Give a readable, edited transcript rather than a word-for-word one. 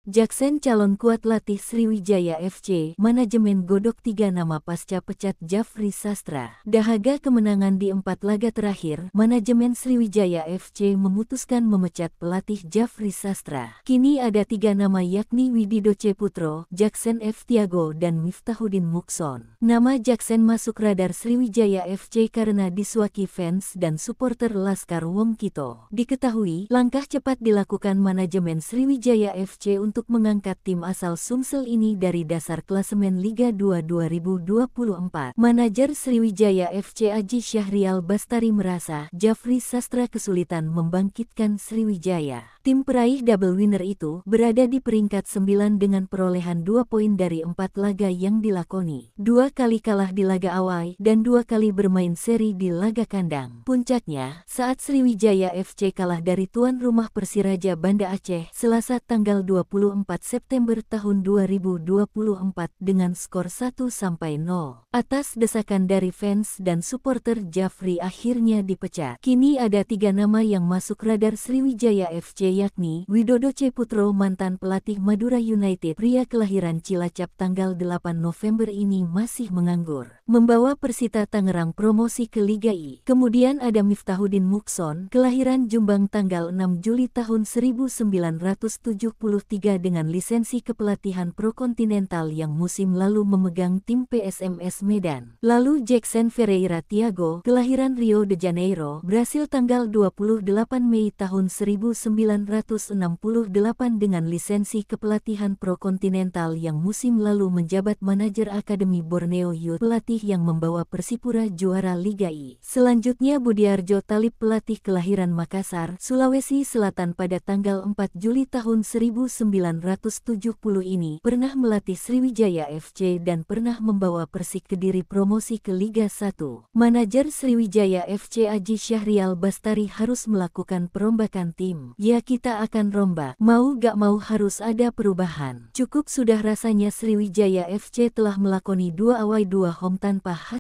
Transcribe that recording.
Jaksen calon kuat latih Sriwijaya FC, manajemen godok 3 nama pasca pecat Jafri Sastra. Dahaga kemenangan di 4 laga terakhir, manajemen Sriwijaya FC memutuskan memecat pelatih Jafri Sastra. Kini ada 3 nama yakni Widido Ceputro, Jaksen F. Tiago dan Miftahudin Mukson. Nama Jaksen masuk radar Sriwijaya FC karena disuaki fans dan supporter Laskar Wong Kito. Diketahui, langkah cepat dilakukan manajemen Sriwijaya FC untuk mengangkat tim asal Sumsel ini dari dasar klasemen Liga 2 2024. Manajer Sriwijaya FC Aji Syahrial Bastari merasa Jafri Sastra kesulitan membangkitkan Sriwijaya. Tim peraih double winner itu berada di peringkat 9 dengan perolehan 2 poin dari 4 laga yang dilakoni. 2 kali kalah di laga awal dan 2 kali bermain seri di laga kandang. Puncaknya, saat Sriwijaya FC kalah dari tuan rumah Persiraja Banda Aceh Selasa tanggal 24 September tahun 2024 dengan skor 1-0. Atas desakan dari fans dan supporter, Jafri akhirnya dipecat. Kini ada 3 nama yang masuk radar Sriwijaya FC yakni Widodo Ceputro, mantan pelatih Madura United, pria kelahiran Cilacap tanggal 8 November ini masih menganggur, membawa Persita Tangerang promosi ke Liga I. Kemudian ada Miftahudin Mukson, kelahiran Jombang tanggal 6 Juli tahun 1973 dengan lisensi kepelatihan Pro Kontinental yang musim lalu memegang tim PSMS Medan. Lalu Jaksen Ferreira Tiago, kelahiran Rio de Janeiro, Brasil tanggal 28 Mei tahun 1968 dengan lisensi kepelatihan Pro Kontinental yang musim lalu menjabat manajer Akademi Borneo Youth, pelatih yang membawa Persipura juara Liga I. Selanjutnya Budiarjo Talib, pelatih kelahiran Makassar, Sulawesi Selatan pada tanggal 4 Juli tahun 1970 ini, pernah melatih Sriwijaya FC dan pernah membawa Persik Kediri promosi ke Liga 1. Manajer Sriwijaya FC Aji Syahrial Bastari harus melakukan perombakan tim. Ya, kita akan rombak, mau gak mau harus ada perubahan. Cukup sudah rasanya Sriwijaya FC telah melakoni 2 away 2 home tanpa hasil.